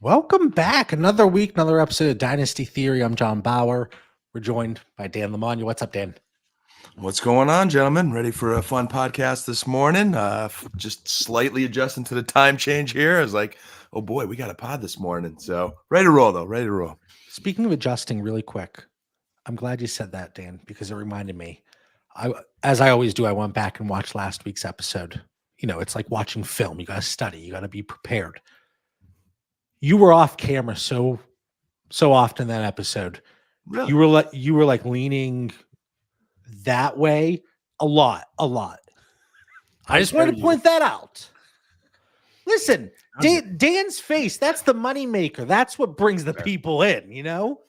Welcome back. Another week, another episode of Dynasty Theory. I'm John Bauer. We're joined by Dan Lamagna. What's up, Dan? What's going on, gentlemen? Ready for a fun podcast this morning? Just slightly adjusting to the time change here. I was like, oh boy, we got a pod this morning. So ready to roll, though. Ready to roll. Speaking of adjusting really quick, I'm glad you said that, Dan, because it reminded me. As I always do, I went back and watched last week's episode. You know, it's like watching film. You got to study. You got to be prepared. You were off camera so often that episode. Really? You were like leaning that way a lot. I just wanted to point that out. Listen, Dan's face, that's the money maker. That's what brings the people in, you know?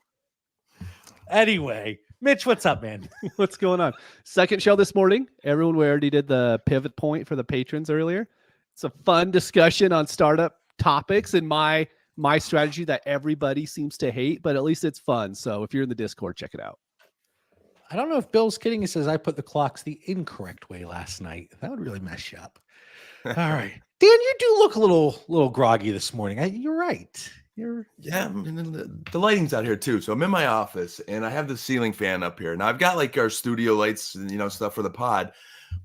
Anyway, Mitch, what's up, man? What's going on? Second show this morning. Everyone, we already did the pivot point for the patrons earlier. It's a fun discussion on startup topics and my strategy that everybody seems to hate, but at least it's fun. So if you're in the Discord, check it out. I don't know if Bill's kidding. He says I put the clocks the incorrect way last night. That would really mess you up. All right, Dan, you do look a little groggy this morning. You're right. Yeah, I mean, the lighting's out here too. So I'm in my office and I have the ceiling fan up here. Now I've got like our studio lights and stuff for the pod,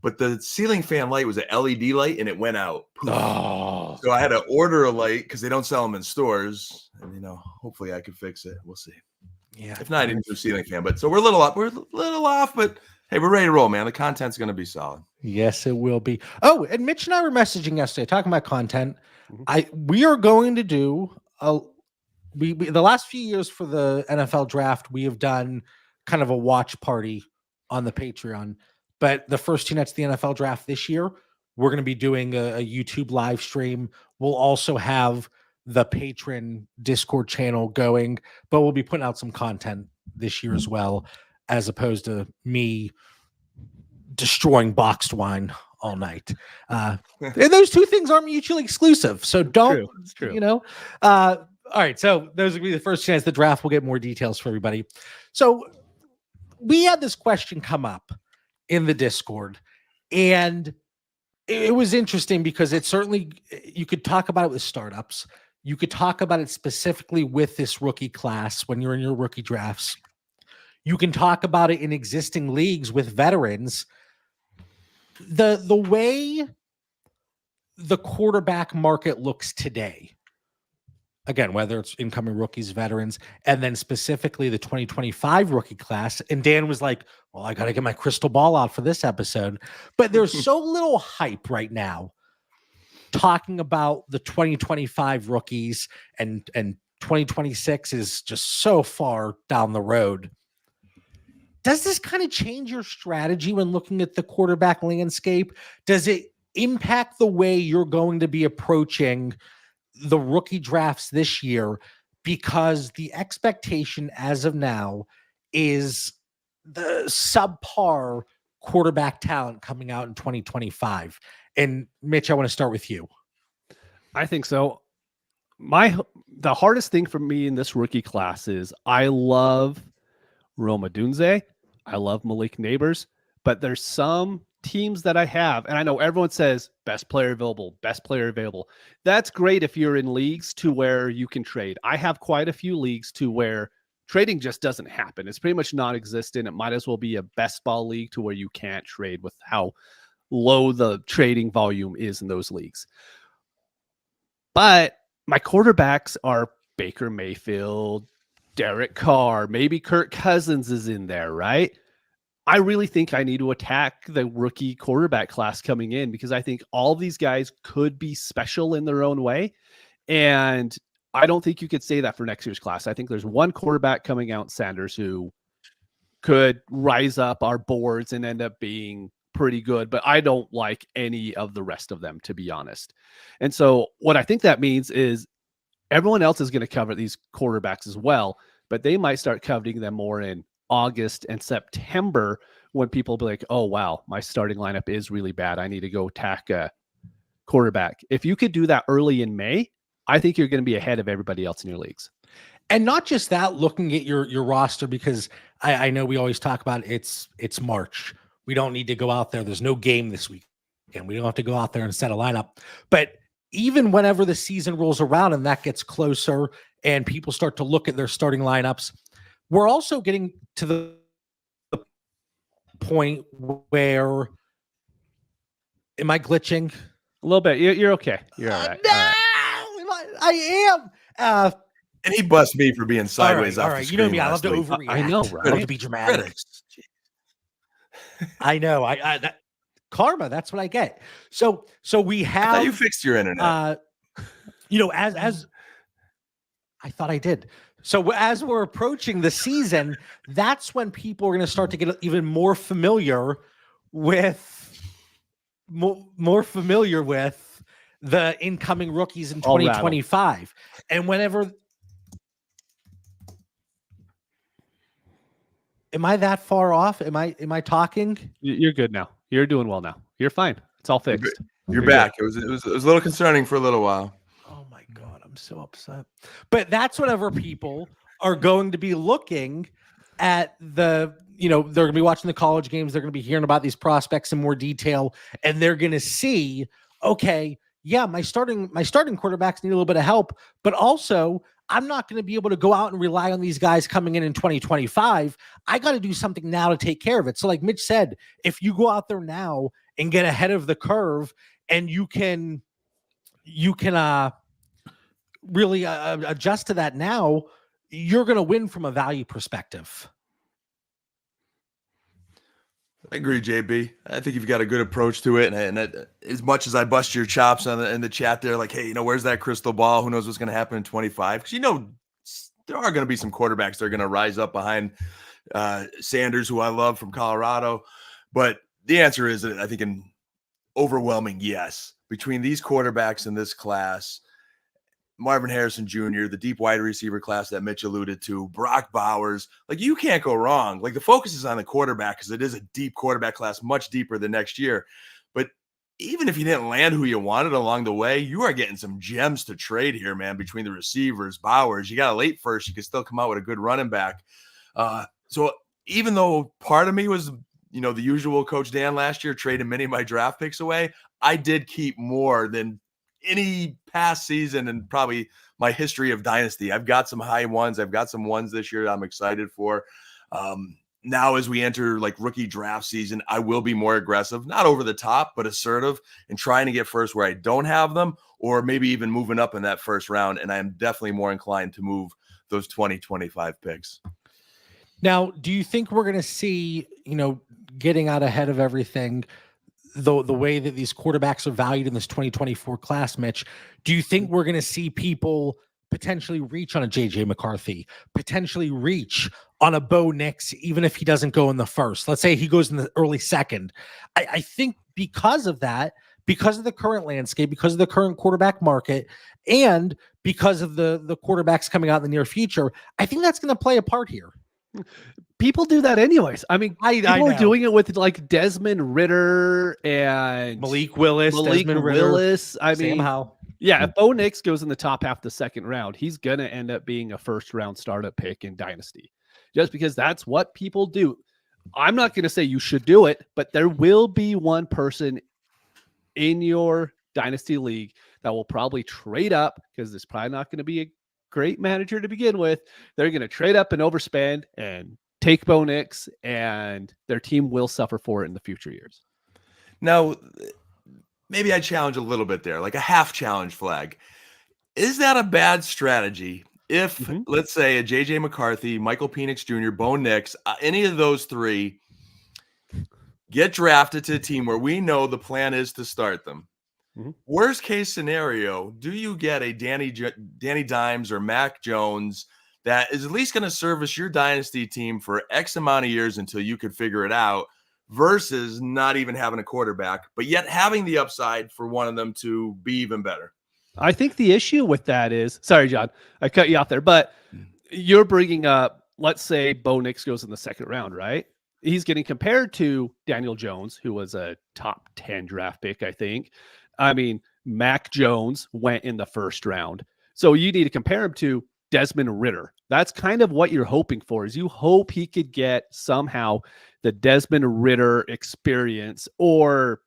but the ceiling fan light was an LED light and it went out. Oh. So I had to order a light because they don't sell them in stores. And hopefully I can fix it. We'll see. Yeah. If not, I didn't do ceiling fan. But so we're a little off. We're a little off, but hey, we're ready to roll, man. The content's going to be solid. Yes, it will be. Oh, and Mitch and I were messaging yesterday talking about content. We are going to do the last few years for the NFL draft, we have done kind of a watch party on the Patreon. But the first 2 nights of the NFL draft this year, we're going to be doing a YouTube live stream. We'll also have the patron Discord channel going, but we'll be putting out some content this year as well, as opposed to me destroying boxed wine all night. And those two things aren't mutually exclusive. So don't, It's true. All right. So those will be the first chance the draft. We'll get more details for everybody. So we had this question come up in the Discord, and it was interesting because it certainly, you could talk about it with startups. You could talk about it specifically with this rookie class when you're in your rookie drafts. You can talk about it in existing leagues with veterans. The way the quarterback market looks today, again, whether it's incoming rookies, veterans, and then specifically the 2025 rookie class. And Dan was like, well, I got to get my crystal ball out for this episode. But there's so little hype right now talking about the 2025 rookies, and 2026 is just so far down the road. Does this kind of change your strategy when looking at the quarterback landscape? Does it impact the way you're going to be approaching the rookie drafts this year? Because the expectation as of now is the subpar quarterback talent coming out in 2025. And Mitch, I want to start with you. I think so. The hardest thing for me in this rookie class is I love Rome Odunze. I love Malik Neighbors, but there's some teams that I have, and I know everyone says best player available. That's great if you're in leagues to where you can trade. I have quite a few leagues to where trading just doesn't happen. It's pretty much non-existent. It might as well be a best ball league to where you can't trade with how low the trading volume is in those leagues. But my quarterbacks are Baker Mayfield, Derek Carr, maybe Kirk Cousins is in there, right? I really think I need to attack the rookie quarterback class coming in because I think all of these guys could be special in their own way. And I don't think you could say that for next year's class. I think there's one quarterback coming out, Sanders, who could rise up our boards and end up being pretty good, but I don't like any of the rest of them, to be honest. And so what I think that means is everyone else is going to cover these quarterbacks as well, but they might start coveting them more in August and September when people be like, oh, wow, my starting lineup is really bad. I need to go attack a quarterback. If you could do that early in May, I think you're going to be ahead of everybody else in your leagues. And not just that, looking at your roster, because I know we always talk about it's March. We don't need to go out there. There's no game this week, and we don't have to go out there and set a lineup. But even whenever the season rolls around and that gets closer and people start to look at their starting lineups, we're also getting to the point where, am I glitching? A little bit. You're okay. You're all right. No, All right. I am. And he busts me for being sideways all off right. the You know screen me. I love last to week. overreact. I know, I right? love to be dramatic. Critics. I know. That, karma. That's what I get. So we I have. thought you fixed your internet. As I thought I did. So as we're approaching the season, that's when people are going to start to get even more familiar with the incoming rookies in All rattled. 2025. And whenever, am I that far off? Am I talking? You're good now. You're doing well now. You're fine. It's all fixed. You're back. It was a little concerning for a little while. Oh my God, I'm so upset. But that's whenever people are going to be looking at they're going to be watching the college games. They're going to be hearing about these prospects in more detail, and they're going to see, okay, yeah, my starting quarterbacks need a little bit of help, but also I'm not going to be able to go out and rely on these guys coming in 2025. I got to do something now to take care of it. So like Mitch said, if you go out there now and get ahead of the curve, and you can really adjust to that now, you're going to win from a value perspective. I agree, JB. I think you've got a good approach to it. And as much as I bust your chops in the chat there, like, hey, where's that crystal ball? Who knows what's going to happen in 25? Because, there are going to be some quarterbacks that are going to rise up behind Sanders, who I love from Colorado. But the answer is, I think, an overwhelming yes. Between these quarterbacks in this class, Marvin Harrison Jr., the deep wide receiver class that Mitch alluded to, Brock Bowers, like, you can't go wrong. Like, the focus is on the quarterback because it is a deep quarterback class, much deeper than next year. But even if you didn't land who you wanted along the way, you are getting some gems to trade here, man, between the receivers, Bowers. You got a late first, you can still come out with a good running back. So even though part of me was, the usual Coach Dan last year, trading many of my draft picks away, I did keep more than any past season and probably my history of Dynasty. I've got some high ones. I've got some ones this year I'm excited for. Now, as we enter like rookie draft season, I will be more aggressive, not over the top, but assertive and trying to get first where I don't have them, or maybe even moving up in that first round. And I am definitely more inclined to move those 2025 picks. Now, do you think we're going to see, getting out ahead of everything, the way that these quarterbacks are valued in this 2024 class, Mitch? Do you think we're going to see people potentially reach on a JJ McCarthy, potentially reach on a Bo Nix, even if he doesn't go in the first? Let's say he goes in the early second. I think because of that, because of the current landscape, because of the current quarterback market, and because of the quarterbacks coming out in the near future, I think that's going to play a part here. People do that anyways. I mean, I people are know. doing it with like Desmond Ritter and Malik Willis, Desmond Ritter, Willis. I mean, Sam Howell. Yeah, if Bo Nix goes in the top half of the second round, he's going to end up being a first-round startup pick in Dynasty, just because that's what people do. I'm not going to say you should do it, but there will be one person in your Dynasty league that will probably trade up, because it's probably not going to be a great manager to begin with. They're going to trade up and overspend and take Bo Nix, and their team will suffer for it in the future years. Now, maybe I challenge a little bit there, like a half challenge flag. Is that a bad strategy if, let's say, a JJ McCarthy, Michael Penix Jr., Bo Nix, any of those three get drafted to a team where we know the plan is to start them? Worst case scenario, do you get a Danny Dimes or Mac Jones that is at least going to service your dynasty team for X amount of years until you could figure it out, versus not even having a quarterback, but yet having the upside for one of them to be even better? I think the issue with that is, sorry, John, I cut you off there, but you're bringing up, let's say Bo Nix goes in the second round, right? He's getting compared to Daniel Jones, who was a top 10 draft pick, I think. I mean, Mac Jones went in the first round. So you need to compare him to Desmond Ritter. That's kind of what you're hoping for, is you hope he could get somehow the Desmond Ritter experience, or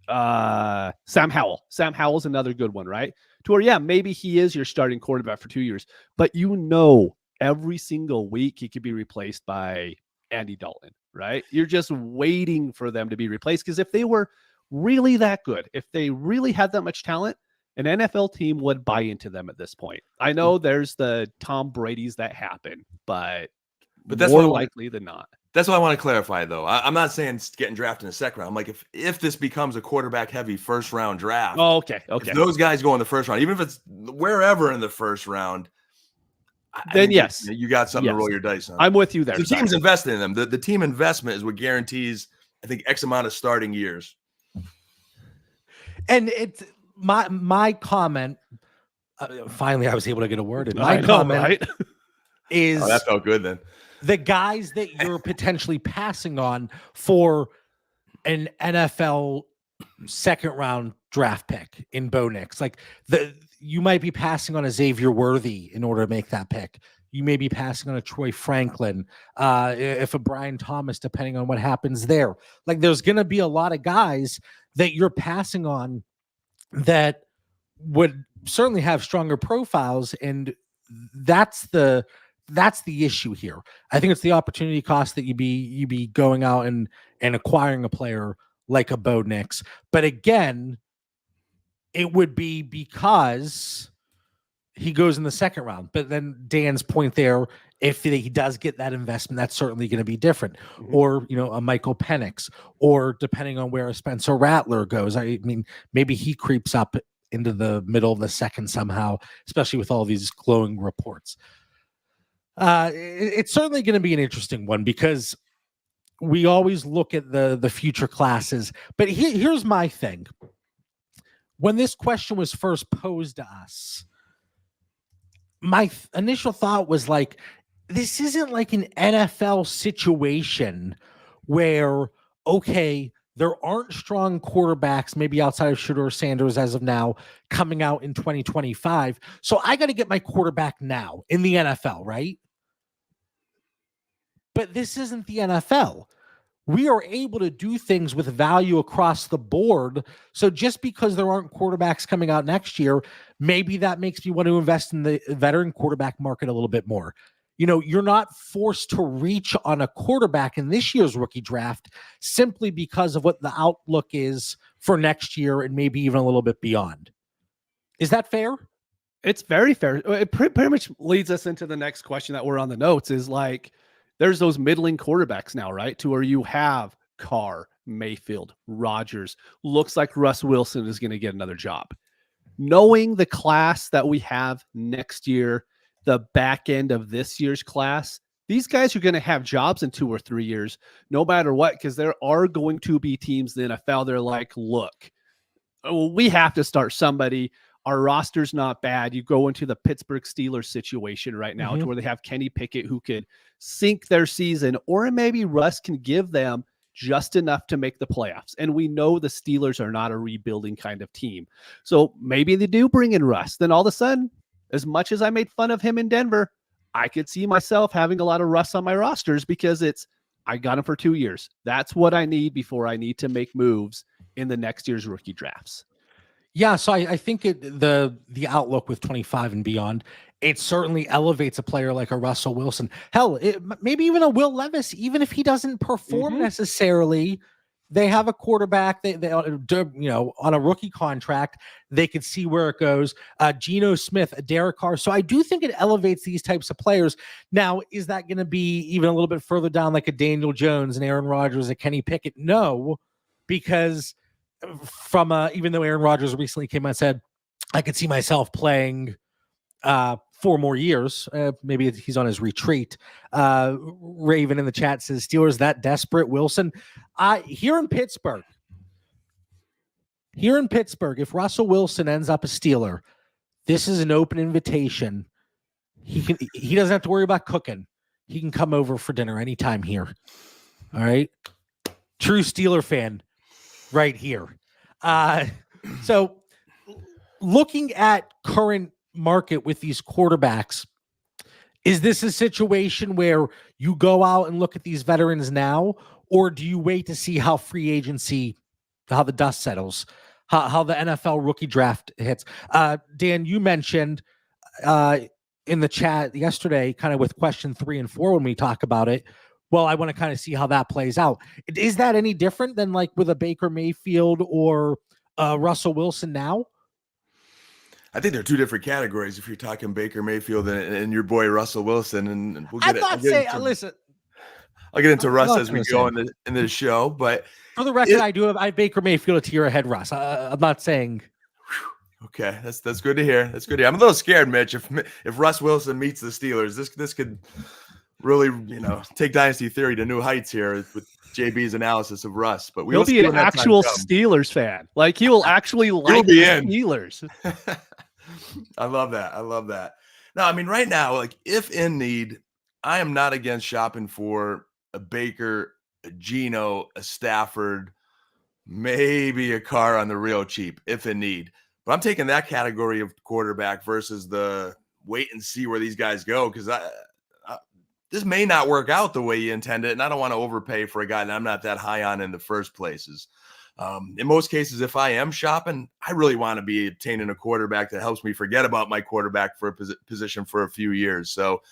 Sam Howell. Sam Howell's another good one, right? To where, yeah, maybe he is your starting quarterback for 2 years, but every single week he could be replaced by Andy Dalton, right? You're just waiting for them to be replaced, because if they were really that good, if they really had that much talent, an NFL team would buy into them at this point. I know there's the Tom Brady's that happen, but that's more likely than not. That's what I want to clarify, though. I'm not saying getting drafted in the second round. I'm like, if this becomes a quarterback-heavy first-round draft, okay. if those guys go in the first round, even if it's wherever in the first round, then yes, you got something to roll your dice on. I'm with you there. The team's invested in them. The team investment is what guarantees, I think, X amount of starting years. And it's my comment. Finally, I was able to get a word in. My comment is that felt good then. The guys that you're potentially passing on for an NFL second round draft pick in Bo Nix. Like you might be passing on a Xavier Worthy in order to make that pick. You may be passing on a Troy Franklin, if a Brian Thomas, depending on what happens there. Like there's going to be a lot of guys that you're passing on that would certainly have stronger profiles, and that's the issue here. I think it's the opportunity cost that you be going out and acquiring a player like a Bo Nix. But again, it would be because he goes in the second round. But then Dan's point there, if he does get that investment, that's certainly going to be different. Mm-hmm. Or, a Michael Penix, or depending on where a Spencer Rattler goes. I mean, maybe he creeps up into the middle of the second somehow, especially with all these glowing reports. It's certainly going to be an interesting one, because we always look at the future classes. But here's my thing. When this question was first posed to us, my initial thought was like, this isn't like an NFL situation where, okay, there aren't strong quarterbacks, maybe outside of Shedeur Sanders as of now, coming out in 2025. So I got to get my quarterback now in the NFL, right? But this isn't the NFL. We are able to do things with value across the board. So just because there aren't quarterbacks coming out next year, maybe that makes me want to invest in the veteran quarterback market a little bit more. You're not forced to reach on a quarterback in this year's rookie draft simply because of what the outlook is for next year and maybe even a little bit beyond. Is that fair? It's very fair. It pretty much leads us into the next question that we're on the notes, is like, there's those middling quarterbacks now, right? To where you have Carr, Mayfield, Rodgers. Looks like Russ Wilson is going to get another job. Knowing the class that we have next year, the back end of this year's class, these guys are going to have jobs in 2 or 3 years, no matter what, because there are going to be teams in the NFL. They're like, look, we have to start somebody. Our roster's not bad. You go into the Pittsburgh Steelers situation right now, to where they have Kenny Pickett who could sink their season, or maybe Russ can give them just enough to make the playoffs. And we know the Steelers are not a rebuilding kind of team. So maybe they do bring in Russ. Then all of a sudden, as much as I made fun of him in Denver, I could see myself having a lot of Russ on my rosters, because I got him for 2 years. That's what I need before I need to make moves in the next year's rookie drafts. Yeah, so I think the outlook with 25 and beyond, it certainly elevates a player like a Russell Wilson. Hell, maybe even a Will Levis, even if he doesn't perform necessarily. They have a quarterback, they on a rookie contract, they could see where it goes. Geno Smith, Derek Carr. So I do think it elevates these types of players. Now, is that going to be even a little bit further down, like a Daniel Jones and Aaron Rodgers, a Kenny Pickett? No, because even though Aaron Rodgers recently came out and said, I could see myself playing 4 more years. Maybe he's on his retreat. Raven in the chat says, Steelers that desperate? Wilson. Here in Pittsburgh, if Russell Wilson ends up a Steeler, this is an open invitation. He doesn't have to worry about cooking. He can come over for dinner anytime here. All right. True Steeler fan right here. So looking at current market with these quarterbacks, is this a situation where you go out and look at these veterans now, or do you wait to see how free agency how the dust settles, how the NFL rookie draft hits. Dan, you mentioned in the chat yesterday, kind of with question 3 and 4 when we talk about it. Well, I want to kind of see how that plays out. Is that any different than like with a Baker Mayfield or Russell Wilson now? I think they're two different categories. If you're talking Baker Mayfield and your boy Russell Wilson, and we'll get Listen, I'll get into I'm Russ not as we gonna go in the show. But for the record, I have Baker Mayfield a tier ahead, Russ. I'm not saying. Okay, that's good to hear. That's good to hear. I'm a little scared, Mitch. If Russ Wilson meets the Steelers, this could really, take Dynasty Theory to new heights here with JB's analysis of Russ. But he'll be an actual Steelers fan. Like he will actually like the Steelers. I love that. No, I mean, right now, like if in need, I am not against shopping for a Baker, a Geno, a Stafford, maybe a Carr on the real cheap if in need. But I'm taking that category of quarterback versus the wait and see where these guys go, because this may not work out the way you intend it, and I don't want to overpay for a guy that I'm not that high on in the first places. In most cases, if I am shopping, I really want to be obtaining a quarterback that helps me forget about my quarterback for a position for a few years. So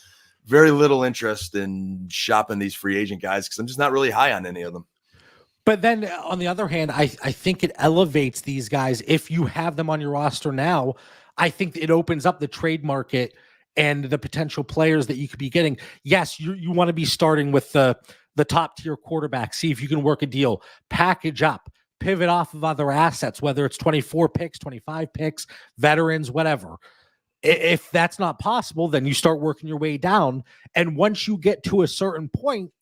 very little interest in shopping these free agent guys because I'm just not really high on any of them. But then on the other hand, I think it elevates these guys. If you have them on your roster now, I think it opens up the trade market and the potential players that you could be getting. Yes, you want to be starting with the top tier quarterback. See if you can work a deal, package up, pivot off of other assets, whether it's 24 picks, 25 picks, veterans, whatever. If that's not possible, then you start working your way down. And once you get to a certain point,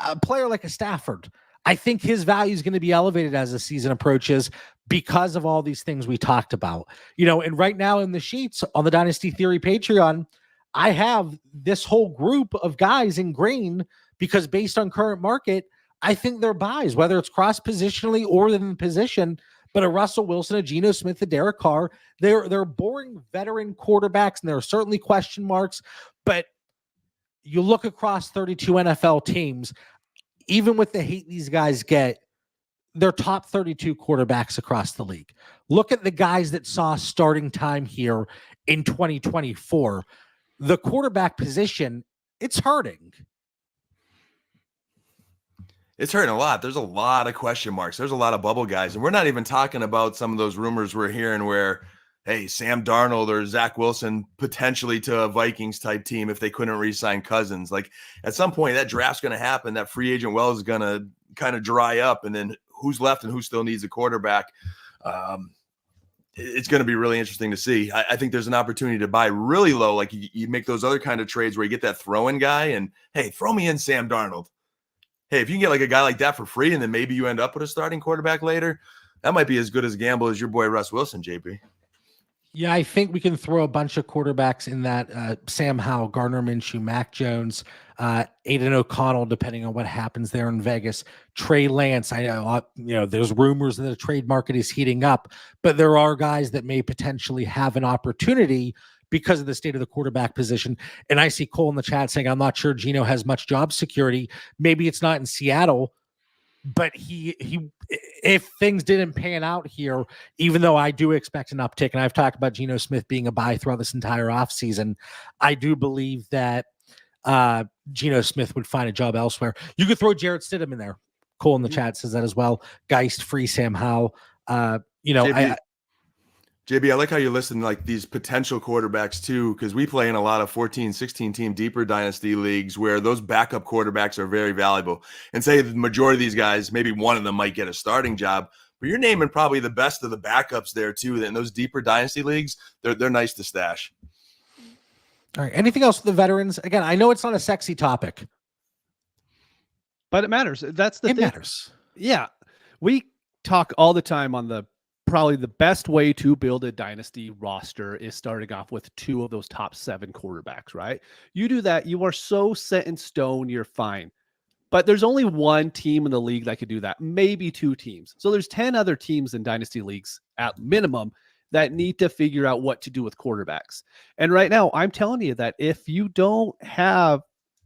a player like a Stafford, I think his value is going to be elevated as the season approaches because of all these things we talked about. And right now in the sheets on the Dynasty Theory Patreon, I have this whole group of guys in green because based on current market, I think they're buys, whether it's cross positionally or in position. But a Russell Wilson, a Geno Smith, a Derek Carr, they're boring veteran quarterbacks, and there are certainly question marks. But you look across 32 NFL teams, even with the hate these guys get, they're top 32 quarterbacks across the league. Look at the guys that saw starting time here in 2024. The quarterback position, it's hurting. It's hurting a lot. There's a lot of question marks. There's a lot of bubble guys. And we're not even talking about some of those rumors we're hearing where, hey, Sam Darnold or Zach Wilson potentially to a Vikings type team if they couldn't re-sign Cousins. Like at some point that draft's going to happen. That free agent well is going to kind of dry up. And then who's left and who still needs a quarterback? It's going to be really interesting to see. I think there's an opportunity to buy really low. Like you make those other kind of trades where you get that throw-in guy and, hey, throw me in Sam Darnold. Hey, if you can get like a guy like that for free and then maybe you end up with a starting quarterback later, that might be as good as a gamble as your boy Russ Wilson, JP. Yeah, I think we can throw a bunch of quarterbacks in that Sam Howell, Gardner Minshew, Mac Jones, Aiden O'Connell, depending on what happens there in Vegas, Trey Lance. I know, there's rumors that the trade market is heating up, but there are guys that may potentially have an opportunity because of the state of the quarterback position. And I see Cole in the chat saying, I'm not sure Geno has much job security. Maybe it's not in Seattle, but he if things didn't pan out here, even though I do expect an uptick, and I've talked about Geno Smith being a buy throughout this entire offseason, I do believe that Geno Smith would find a job elsewhere. You could throw Jarrett Stidham in there. Cole in the chat says that as well. Geist, free Sam Howell. JB, I like how you listen like these potential quarterbacks too, because we play in a lot of 14, 16 team deeper dynasty leagues where those backup quarterbacks are very valuable. And say the majority of these guys, maybe one of them might get a starting job, but you're naming probably the best of the backups there too. In those deeper dynasty leagues, they're nice to stash. All right. Anything else with the veterans? Again, I know it's not a sexy topic, but it matters. That's the thing. It matters. Yeah. We talk all the time on probably the best way to build a dynasty roster is starting off with 2 of those top 7 quarterbacks, right? You do that, you are so set in stone, you're fine. But there's only one team in the league that could do that, maybe 2 teams. So there's 10 other teams in dynasty leagues at minimum that need to figure out what to do with quarterbacks. And right now, I'm telling you that if you don't have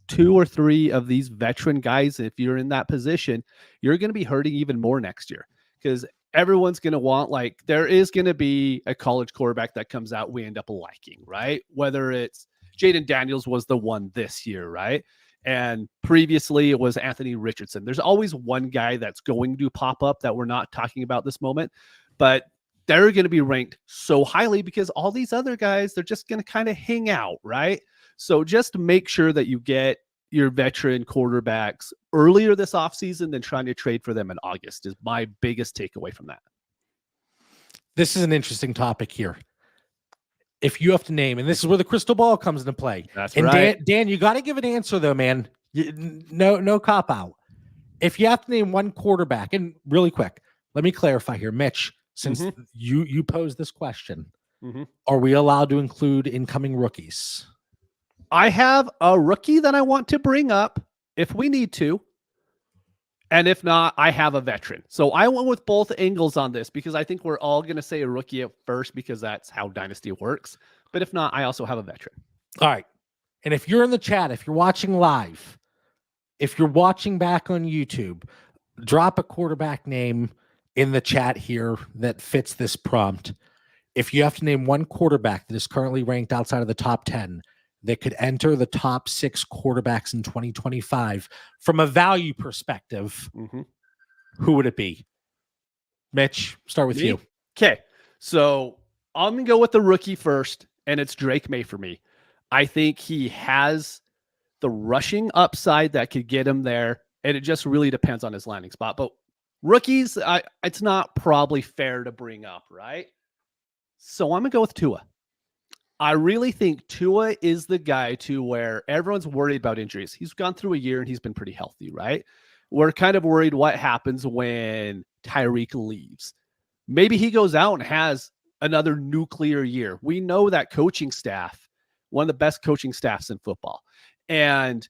2 or 3 of these veteran guys, if you're in that position, you're going to be hurting even more next year. because everyone's going to want, like, there is going to be a college quarterback that comes out we end up liking, right? Whether it's Jaden Daniels was the one this year, right? And previously it was Anthony Richardson. There's always one guy that's going to pop up that we're not talking about this moment, but they're going to be ranked so highly because all these other guys, they're just going to kind of hang out, right? So just make sure that you get your veteran quarterbacks earlier this offseason than trying to trade for them in August is my biggest takeaway from that. This is an interesting topic here. If you have to name, and this is where the crystal ball comes into play. That's and right. Dan, you got to give an answer though, man. No cop out. If you have to name one quarterback, and really quick, let me clarify here, Mitch, since you posed this question, are we allowed to include incoming rookies? I have a rookie that I want to bring up if we need to. And if not, I have a veteran. So I went with both angles on this because I think we're all going to say a rookie at first because that's how Dynasty works. But if not, I also have a veteran. All right. And if you're in the chat, if you're watching live, if you're watching back on YouTube, drop a quarterback name in the chat here that fits this prompt. If you have to name one quarterback that is currently ranked outside of the top 10 that could enter the top 6 quarterbacks in 2025 from a value perspective, who would it be? Mitch, start with you. Okay. So I'm going to go with the rookie first, and it's Drake May for me. I think he has the rushing upside that could get him there, and it just really depends on his landing spot. But rookies, it's not probably fair to bring up, right? So I'm going to go with Tua. I really think Tua is the guy to where everyone's worried about injuries. He's gone through a year and he's been pretty healthy, right? We're kind of worried what happens when Tyreek leaves. Maybe he goes out and has another nuclear year. We know that coaching staff, one of the best coaching staffs in football. And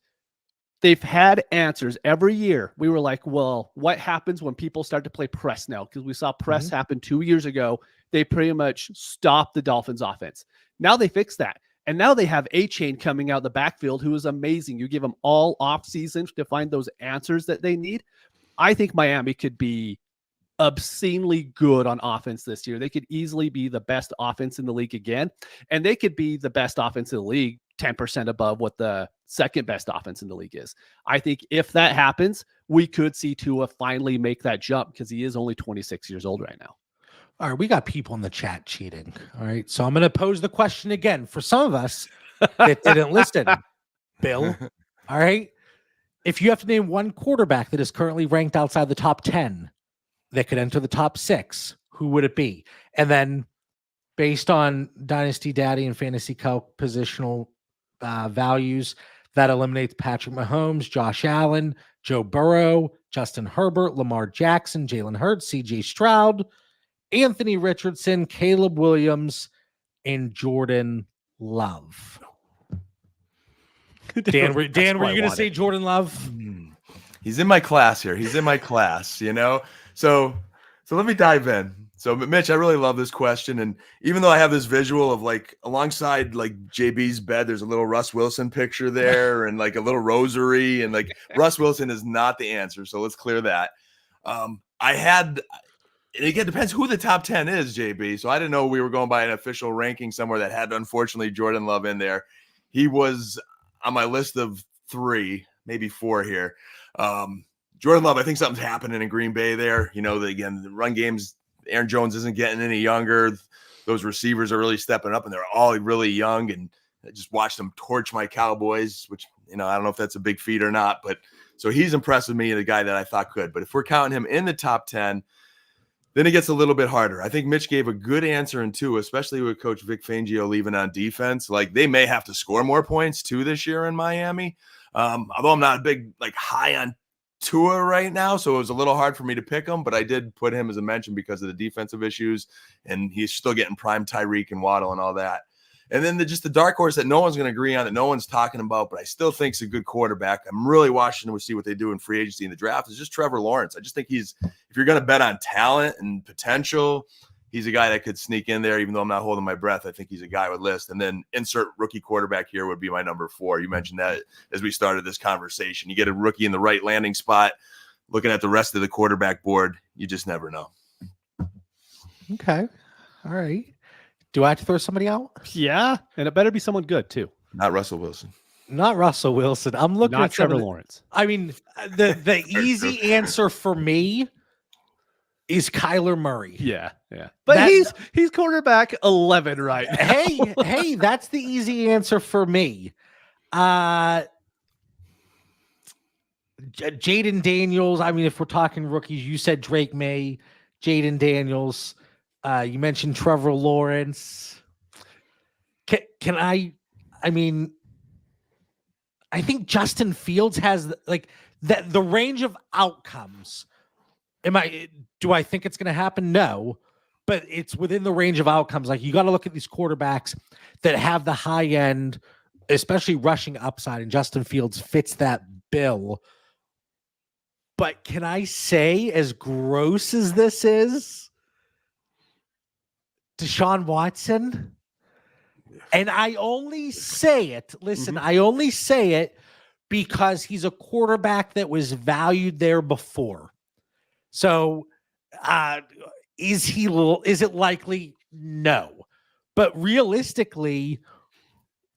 they've had answers every year. We were like, well, what happens when people start to play press now? Because we saw press happen 2 years ago. They pretty much stopped the Dolphins offense. Now they fixed that. And now they have A-Chain coming out the backfield, who is amazing. You give them all off season to find those answers that they need. I think Miami could be obscenely good on offense this year. They could easily be the best offense in the league again. And they could be the best offense in the league, 10% above what the second best offense in the league is. I think if that happens, we could see Tua finally make that jump because he is only 26 years old right now. All right, we got people in the chat cheating. All right, so I'm going to pose the question again for some of us that didn't listen. Bill, all right, if you have to name one quarterback that is currently ranked outside the top 10 that could enter the top 6, who would it be? And then based on Dynasty Daddy and Fantasy Calc positional values, that eliminates Patrick Mahomes, Josh Allen, Joe Burrow, Justin Herbert, Lamar Jackson, Jalen Hurts, CJ Stroud, Anthony Richardson, Caleb Williams, and Jordan Love. Dan, were you going to say Jordan Love? He's in my class here. He's in my class, you know? So let me dive in. So Mitch, I really love this question. And even though I have this visual of like alongside like JB's bed, there's a little Russ Wilson picture there and like a little rosary and like Russ Wilson is not the answer. So let's clear that. And again, depends who the top 10 is, JB. So I didn't know we were going by an official ranking somewhere that had, unfortunately, Jordan Love in there. He was on my list of 3, maybe 4 here. Jordan Love, I think something's happening in Green Bay there. You know, the run games, Aaron Jones isn't getting any younger. Those receivers are really stepping up, and they're all really young. And I just watched them torch my Cowboys, which, you know, I don't know if that's a big feat or not. But so he's impressed with me, the guy that I thought could. But if we're counting him in the top 10, then it gets a little bit harder. I think Mitch gave a good answer in 2, especially with Coach Vic Fangio leaving on defense. Like, they may have to score more points too this year in Miami. Although I'm not a big, like, high on Tua right now, so it was a little hard for me to pick him, but I did put him as a mention because of the defensive issues, and he's still getting prime Tyreek and Waddle and all that. And then just the dark horse that no one's going to agree on, that no one's talking about, but I still think is a good quarterback. I'm really watching to see what they do in free agency in the draft. Is just Trevor Lawrence. I just think if you're going to bet on talent and potential, he's a guy that could sneak in there, even though I'm not holding my breath. I think he's a guy with list. And then insert rookie quarterback here would be my number 4. You mentioned that as we started this conversation. You get a rookie in the right landing spot, looking at the rest of the quarterback board, you just never know. Okay. All right. Do I have to throw somebody out? Yeah, and it better be someone good too. Not Russell Wilson. Not Russell Wilson. I'm looking Not at some Trevor of the- Lawrence. I mean, the easy answer for me is Kyler Murray. Yeah. But That- he's quarterback 11 right now. Hey, that's the easy answer for me. Jaden Daniels. I mean, if we're talking rookies, you said Drake May, Jaden Daniels. You mentioned Trevor Lawrence. Can I? I mean, I think Justin Fields has like the range of outcomes. Do I think it's going to happen? No, but it's within the range of outcomes. Like you got to look at these quarterbacks that have the high end, especially rushing upside, and Justin Fields fits that bill. But can I say, as gross as this is, Deshaun Watson? And I only say it, listen, I only say it because he's a quarterback that was valued there before. So is it likely? No. But realistically,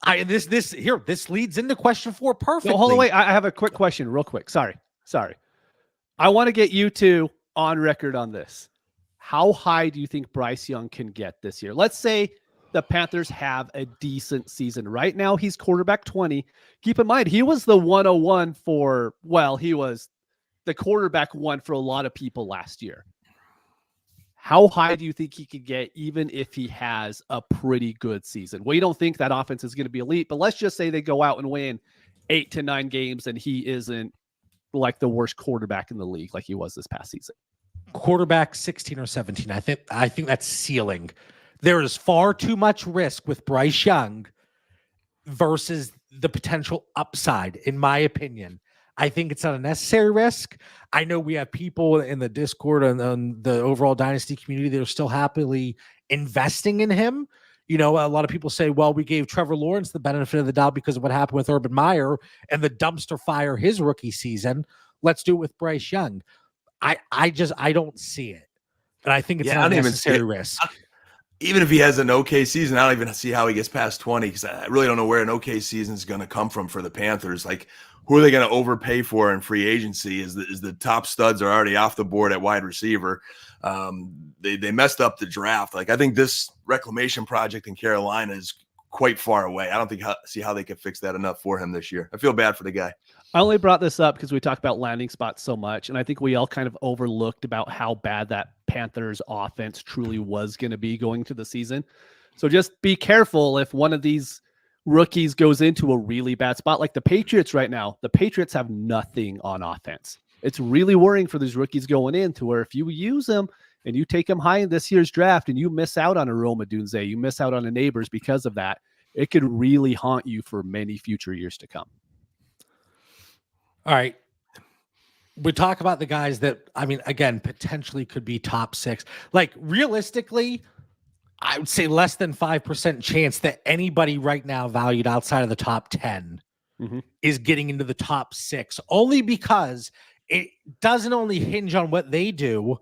this leads into question 4 perfectly. No, hold on, wait. I have a quick question, real quick. Sorry. I want to get you two on record on this. How high do you think Bryce Young can get this year? Let's say the Panthers have a decent season. Right now, he's quarterback 20. Keep in mind, he was the 101 he was the quarterback 1 for a lot of people last year. How high do you think he could get, even if he has a pretty good season? We don't think that offense is going to be elite, but let's just say they go out and win 8 to 9 games and he isn't like the worst quarterback in the league like he was this past season. Quarterback 16 or 17. I think that's ceiling. There is far too much risk with Bryce Young versus the potential upside, in my opinion. I think it's not a necessary risk. I know we have people in the Discord and the overall Dynasty community that are still happily investing in him. You know, a lot of people say, well, we gave Trevor Lawrence the benefit of the doubt because of what happened with Urban Meyer and the dumpster fire his rookie season. Let's do it with Bryce Young. I don't see it. And I think it's not a necessary risk. Even if he has an okay season, I don't even see how he gets past 20 because I really don't know where an okay season is going to come from for the Panthers. Like, who are they going to overpay for in free agency? Is the top studs are already off the board at wide receiver. They messed up the draft. Like, I think this reclamation project in Carolina is quite far away. I don't see how they can fix that enough for him this year. I feel bad for the guy. I only brought this up because we talk about landing spots so much, and I think we all kind of overlooked about how bad that Panthers offense truly was going to be going to the season. So just be careful if one of these rookies goes into a really bad spot. Like the Patriots right now, the Patriots have nothing on offense. It's really worrying for these rookies going in to where if you use them and you take them high in this year's draft and you miss out on a Rome Odunze, you miss out on a Neighbors because of that, it could really haunt you for many future years to come. All right. We talk about the guys that, I mean, again, potentially could be top 6. Like, realistically, I would say less than 5% chance that anybody right now valued outside of the top 10 is getting into the top 6, only because it doesn't only hinge on what they do,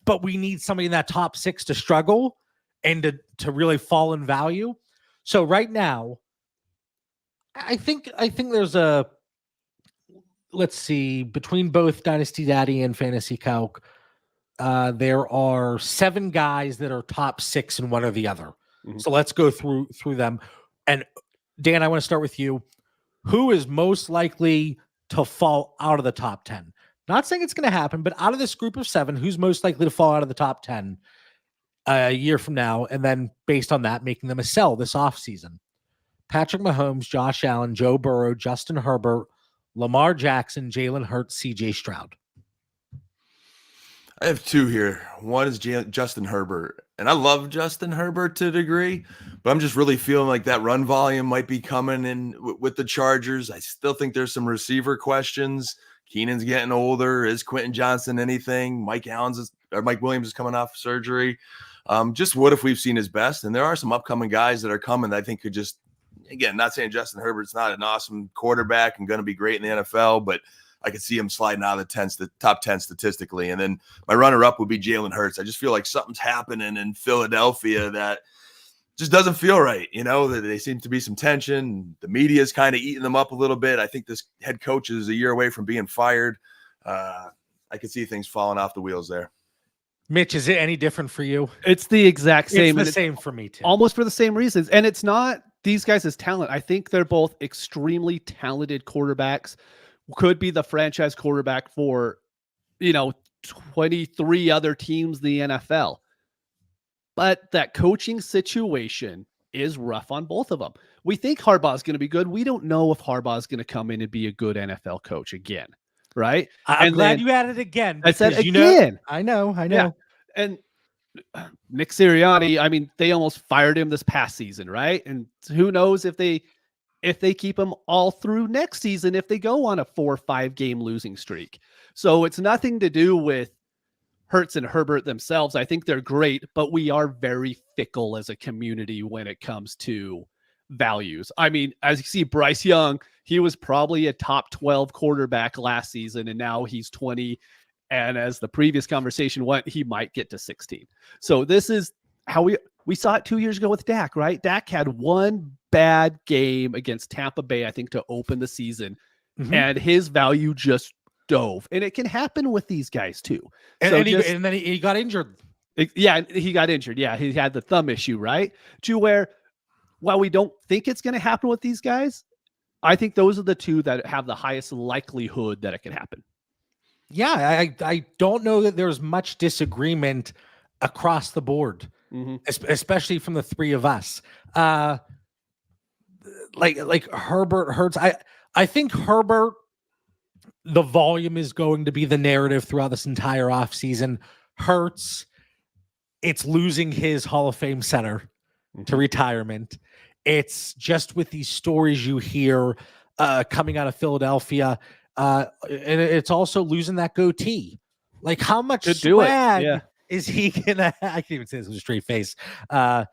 but we need somebody in that top 6 to struggle and to really fall in value. So right now, I think there's a, let's see, between both Dynasty Daddy and Fantasy Calc, there are 7 guys that are top 6 in one or the other. So let's go through them. And Dan, I want to start with you. Who is most likely to fall out of the top 10? Not saying it's going to happen, but out of this group of 7, who's most likely to fall out of the top 10 a year from now? And then based on that, making them a sell this offseason. Patrick Mahomes, Josh Allen, Joe Burrow, Justin Herbert, Lamar Jackson, Jalen Hurts, CJ Stroud. I have 2 here. One is Justin Herbert. And I love Justin Herbert to a degree, but I'm just really feeling like that run volume might be coming in with the Chargers. I still think there's some receiver questions. Keenan's getting older. Is Quentin Johnson anything? Mike Williams is coming off surgery. Just what if we've seen his best? And there are some upcoming guys that are coming that I think could just, again, not saying Justin Herbert's not an awesome quarterback and going to be great in the NFL, but I could see him sliding out of the top 10 statistically. And then my runner-up would be Jalen Hurts. I just feel like something's happening in Philadelphia that just doesn't feel right. You know, that they seem to be some tension. The media is kind of eating them up a little bit. I think this head coach is a year away from being fired. I could see things falling off the wheels there. Mitch, is it any different for you? It's the exact same. It's the same for me too. Almost for the same reasons. And it's not these guys' talent. I think they're both extremely talented quarterbacks. Could be the franchise quarterback for, 23 other teams in the NFL. But that coaching situation is rough on both of them. We think Harbaugh is going to be good. We don't know if Harbaugh is going to come in and be a good NFL coach again. Right. I'm glad you added again. I said again. I know. Yeah. And Nick Sirianni, I mean, they almost fired him this past season, right? And who knows if they keep him all through next season, if they go on a 4 or 5 game losing streak. So it's nothing to do with Hurts and Herbert themselves. I think they're great, but we are very fickle as a community when it comes to values. I mean, as you see, Bryce Young, he was probably a top 12 quarterback last season, and now he's 20. And as the previous conversation went, he might get to 16. So this is how we saw it 2 years ago with Dak, right? Dak had one bad game against Tampa Bay, I think, to open the season, and his value just dove. And it can happen with these guys too. And then he got injured. He got injured. Yeah, he had the thumb issue, right? To where, while we don't think it's going to happen with these guys, I think those are the two that have the highest likelihood that it can happen. Yeah, I don't know that there's much disagreement across the board, especially from the three of us. Like Herbert Hurts. I think Herbert, the volume is going to be the narrative throughout this entire offseason. Hurts, it's losing his Hall of Fame center to retirement. It's just with these stories you hear coming out of Philadelphia. And it's also losing that goatee. Like, how much swag is he gonna? I can't even say this with a straight face. I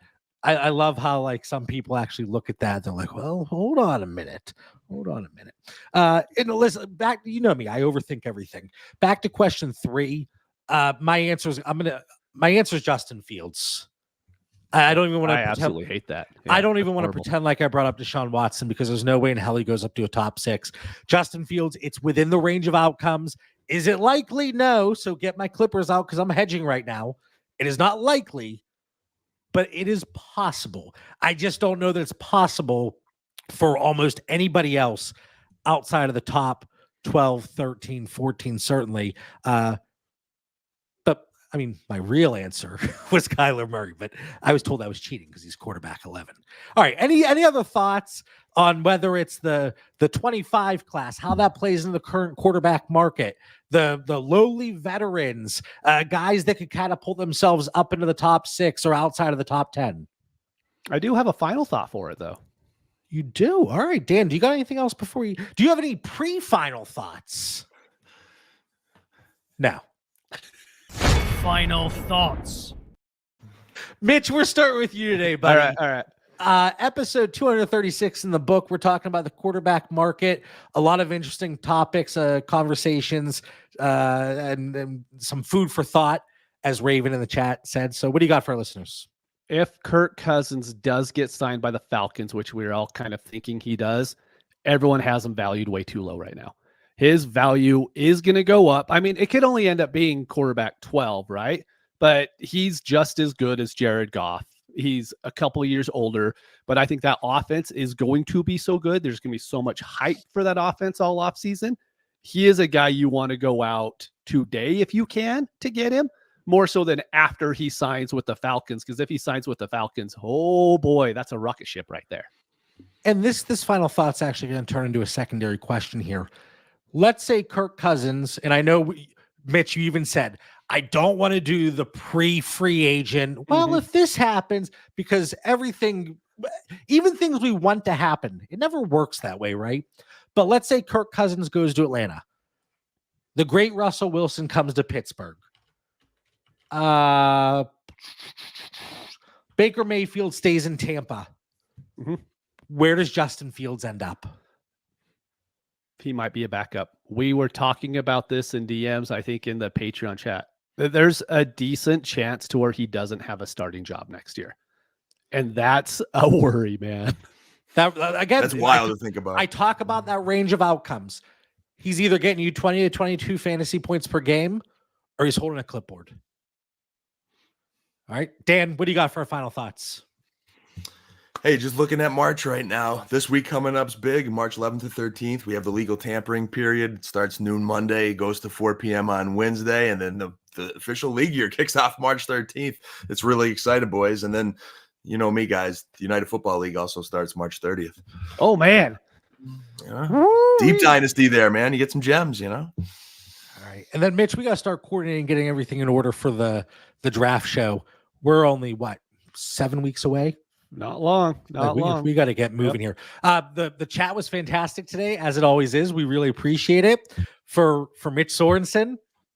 love how like some people actually look at that. They're like, well, hold on a minute. And listen, back. You know me. I overthink everything. Back to question 3. My answer is Justin Fields. I don't even want to. I absolutely hate that. Yeah, I don't even want to pretend like I brought up Deshaun Watson, because there's no way in hell he goes up to a top 6. Justin Fields, it's within the range of outcomes. Is it likely? No. So get my Clippers out, because I'm hedging right now. It is not likely, but it is possible. I just don't know that it's possible for almost anybody else outside of the top 12, 13, 14, certainly. But I mean, my real answer was Kyler Murray, but I was told I was cheating because he's quarterback 11. All right. Any other thoughts on whether it's the 25 class, how that plays in the current quarterback market, the lowly veterans, guys that could catapult themselves up into the top 6 or outside of the top 10? I do have a final thought for it, though. You do? All right, Dan, do you got anything else before you? Do you have any pre-final thoughts? No. Final thoughts. Mitch, we're starting with you today, buddy. All right. Episode 236 in the book. We're talking about the quarterback market. A lot of interesting topics, conversations, and some food for thought, as Raven in the chat said. So what do you got for our listeners? If Kirk Cousins does get signed by the Falcons, which we're all kind of thinking he does, everyone has him valued way too low right now. His value is going to go up. I mean, it could only end up being quarterback 12, right? But he's just as good as Jared Goff. He's a couple of years older, but I think that offense is going to be so good. There's going to be so much hype for that offense all offseason. He is a guy you want to go out today if you can to get him, more so than after he signs with the Falcons. Because if he signs with the Falcons, oh boy, that's a rocket ship right there. And this final thought's actually going to turn into a secondary question here. Let's say Kirk Cousins, and I know, Mitch, you even said, I don't want to do the pre-free agent. Well, if this happens, because everything, even things we want to happen, it never works that way, right? But let's say Kirk Cousins goes to Atlanta. The great Russell Wilson comes to Pittsburgh. Baker Mayfield stays in Tampa. Where does Justin Fields end up? he might be a backup. We were talking about this in DMs, I think, in the Patreon chat. There's a decent chance to where he doesn't have a starting job next year. And that's a worry, man. That again, That's wild to think about. I talk about that range of outcomes. He's either getting you 20 to 22 fantasy points per game, or he's holding a clipboard. All right, Dan, what do you got for our final thoughts? Hey, just looking at March right now. This week coming up's big, March 11th to 13th. We have the legal tampering period. It starts noon Monday, goes to 4 p.m. on Wednesday, and then the official league year kicks off March 13th. It's really exciting, boys. And then, you know me, guys, the United Football League also starts March 30th. Oh, man. Yeah. Deep dynasty there, man. You get some gems, you know? All right. And then, Mitch, we got to start coordinating, getting everything in order for the draft show. We're only, 7 weeks away? Not long. Not long. We got to get moving here. The chat was fantastic today, as it always is. We really appreciate it. For Mitch Sorensen,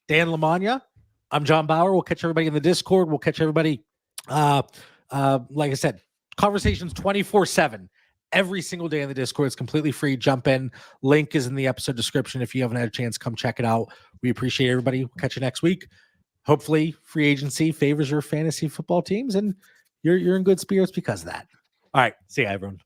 Dan Lamagna, I'm John Bauer. We'll catch everybody in the Discord. We'll catch everybody, like I said, conversations 24/7. Every single day in the Discord. It's completely free. Jump in. Link is in the episode description. If you haven't had a chance, come check it out. We appreciate everybody. We'll catch you next week. Hopefully, free agency favors your fantasy football teams, and you're in good spirits because of that. All right. See you, everyone.